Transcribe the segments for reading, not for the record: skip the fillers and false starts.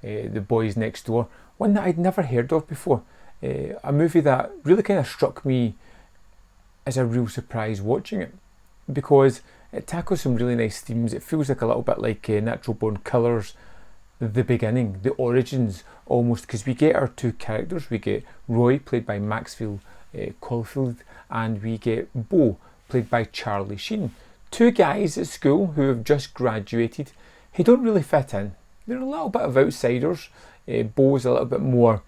The Boys Next Door, one that I'd never heard of before. A movie that really kind of struck me as a real surprise watching it, because it tackles some really nice themes. It feels like a little bit like Natural Born Killers, the beginning, the origins almost, because we get our two characters. We get Roy, played by Maxfield Caulfield, and we get Beau, played by Charlie Sheen. Two guys at school who have just graduated, who don't really fit in. They're a little bit of outsiders. Beau's a little bit more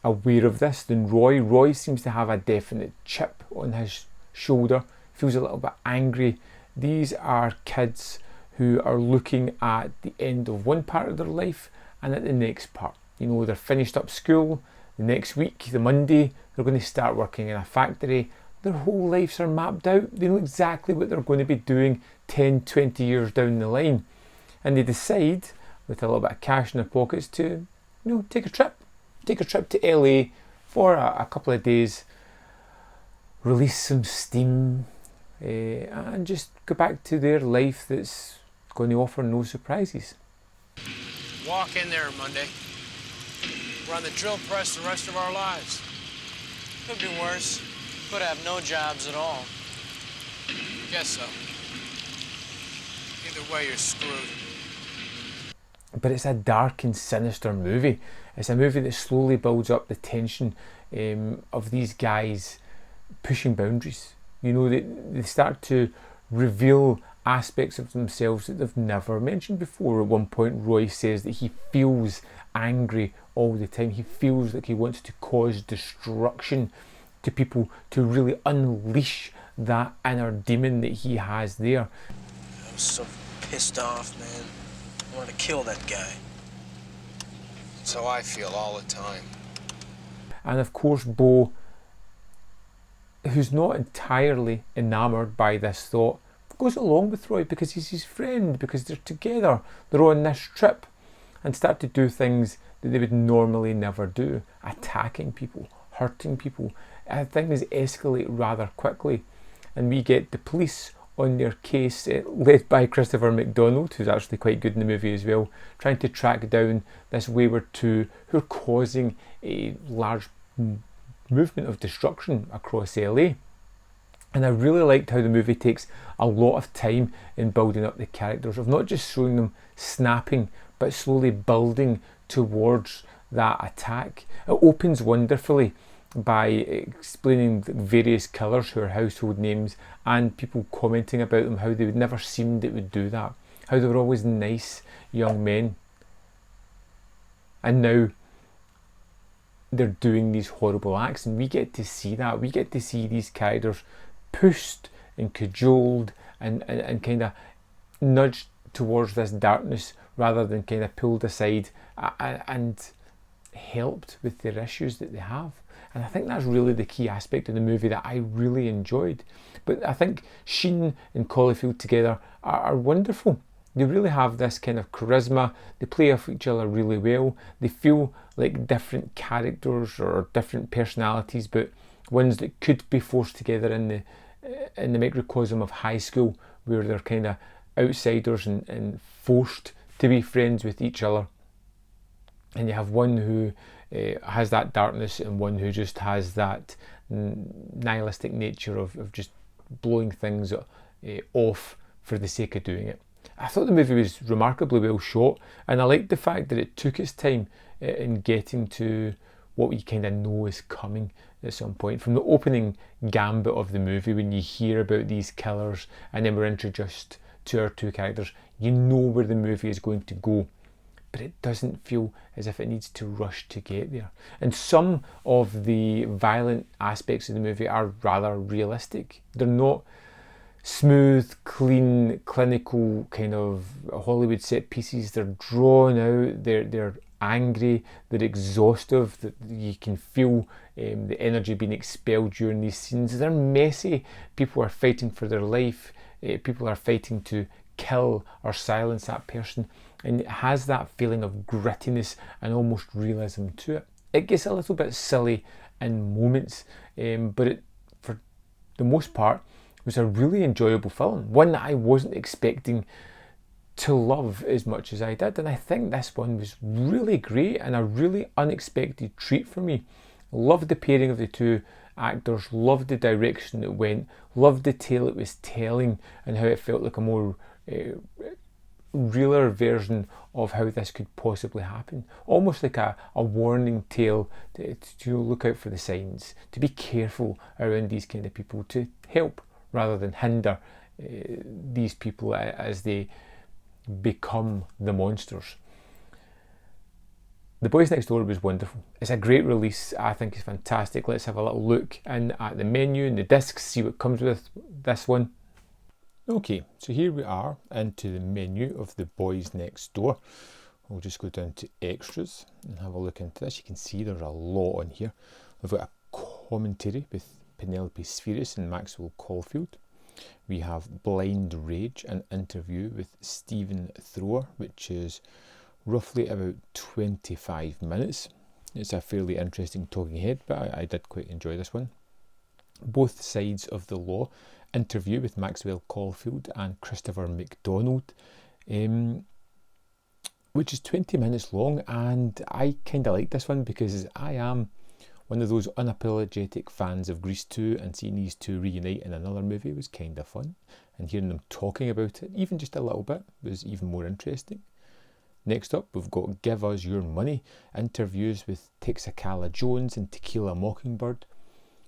aware of this than Roy. Roy seems to have a definite chip on his shoulder, feels a little bit angry. These are kids who are looking at the end of one part of their life and at the next part. You know, they're finished up school, the next week, the Monday, they're going to start working in a factory. Their whole lives are mapped out. They know exactly what they're going to be doing 10, 20 years down the line. And they decide, with a little bit of cash in their pockets, to, take a trip. Take a trip to LA for a couple of days, release some steam, and just go back to their life that's going to offer no surprises. Walk in there Monday. We're on the drill press the rest of our lives. Could be worse. Could have no jobs at all. Guess so. Either way, you're screwed. But it's a dark and sinister movie. It's a movie that slowly builds up the tension of these guys pushing boundaries. They start to reveal aspects of themselves that they've never mentioned before. At one point, Roy says that he feels angry all the time. He feels like he wants to cause destruction to people, to really unleash that inner demon that he has there. I was so pissed off, man. I wanted to kill that guy. That's how I feel all the time. And of course, Beau, who's not entirely enamoured by this thought, goes along with Roy because he's his friend, because they're together, they're on this trip, and start to do things that they would normally never do, attacking people, hurting people. Things escalate rather quickly, and we get the police on their case, led by Christopher McDonald, who's actually quite good in the movie as well, trying to track down this wayward two who are causing a large movement of destruction across LA. And I really liked how the movie takes a lot of time in building up the characters, of not just showing them snapping, but slowly building towards that attack. It opens wonderfully by explaining the various killers who are household names, and people commenting about them, how they would never seemed it would do that, how they were always nice young men, and now they're doing these horrible acts. And we get to see that. We get to see these characters pushed and cajoled and kind of nudged towards this darkness, rather than kind of pulled aside and helped with their issues that they have. And I think that's really the key aspect of the movie that I really enjoyed. But I think Sheen and Caulfield together are wonderful. They really have this kind of charisma. They play off each other really well. They feel like different characters or different personalities, but ones that could be forced together in the microcosm of high school, where they're kind of outsiders and forced to be friends with each other. And you have one who has that darkness, and one who just has that nihilistic nature of just blowing things off for the sake of doing it. I thought the movie was remarkably well shot, and I liked the fact that it took its time in getting to what we kind of know is coming at some point. From the opening gambit of the movie, when you hear about these killers and then we're introduced to our two characters, you know where the movie is going to go, but it doesn't feel as if it needs to rush to get there. And some of the violent aspects of the movie are rather realistic. They're not smooth, clean, clinical kind of Hollywood set pieces. They're drawn out, they're angry, they're exhaustive, that you can feel the energy being expelled during these scenes. They're messy. People are fighting for their life. People are fighting to kill or silence that person, and it has that feeling of grittiness and almost realism to it. It gets a little bit silly in moments, but it, for the most part, was a really enjoyable film, one that I wasn't expecting to love as much as I did, and I think this one was really great and a really unexpected treat for me. Loved the pairing of the two actors, loved the direction it went, loved the tale it was telling and how it felt like a more realer version of how this could possibly happen. Almost like a warning tale to look out for the signs, to be careful around these kind of people, to help rather than hinder these people as they become the monsters. The Boys Next Door was wonderful. It's a great release. I think it's fantastic. Let's have a little look in at the menu and the discs, see what comes with this one. Okay, so here we are into the menu of The Boys Next Door. We'll just go down to extras and have a look into this. You can see there's a lot on here. We've got a commentary with Penelope Spheeris and Maxwell Caulfield. We have Blind Rage, an interview with Stephen Thrower, which is roughly about 25 minutes. It's a fairly interesting talking head, but I did quite enjoy this one. Both Sides of the Law, interview with Maxwell Caulfield and Christopher McDonald, which is 20 minutes long, and I kind of like this one because I am one of those unapologetic fans of Grease 2, and seeing these two reunite in another movie was kind of fun, and hearing them talking about it, even just a little bit, was even more interesting. Next up, we've got Give Us Your Money, interviews with Texacala Jones and Tequila Mockingbird,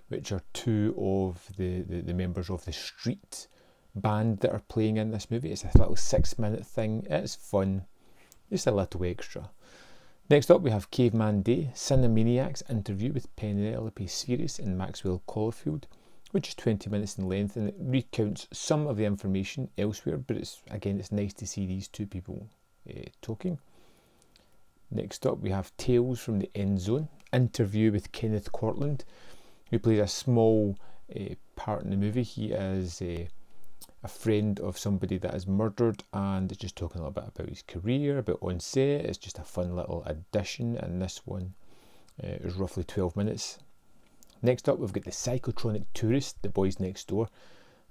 which are two of the members of the Street band that are playing in this movie. It's a little 6-minute thing. It's fun, just a little extra. Next up, we have Caveman Day, Cinemaniacs interview with Penelope Spheeris and Maxwell Caulfield, which is 20 minutes in length, and it recounts some of the information elsewhere, but it's nice to see these two people talking. Next up, we have Tales from the End Zone, interview with Kenneth Cortland, who plays a small part in the movie. He is a friend of somebody that is murdered, and it's just talking a little bit about his career, about on set. It's just a fun little addition, and this one is roughly 12 minutes. Next up, we've got The Psychotronic Tourist, The Boys Next Door.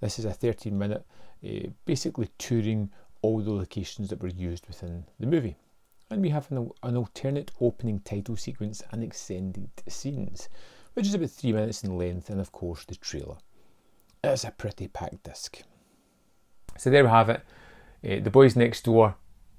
This is a 13-minute, basically touring all the locations that were used within the movie. And we have an alternate opening title sequence and extended scenes, which is about 3 minutes in length, and of course the trailer. It's a pretty packed disc. So there we have it. The Boys Next Door,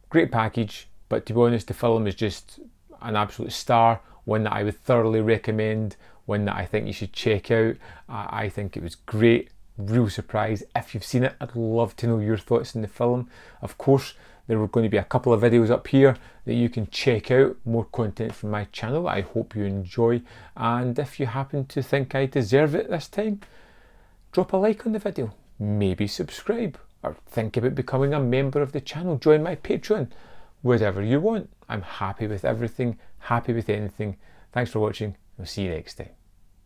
great package, but to be honest, the film is just an absolute star, one that I would thoroughly recommend, one that I think you should check out. I think it was great. Real surprise. If you've seen it, I'd love to know your thoughts on the film. Of course, there are going to be a couple of videos up here that you can check out, more content from my channel. I hope you enjoy, and if you happen to think I deserve it this time, drop a like on the video, maybe subscribe, or think about becoming a member of the channel. Join my Patreon, whatever you want. I'm happy with everything, happy with anything. Thanks for watching. I'll see you next time.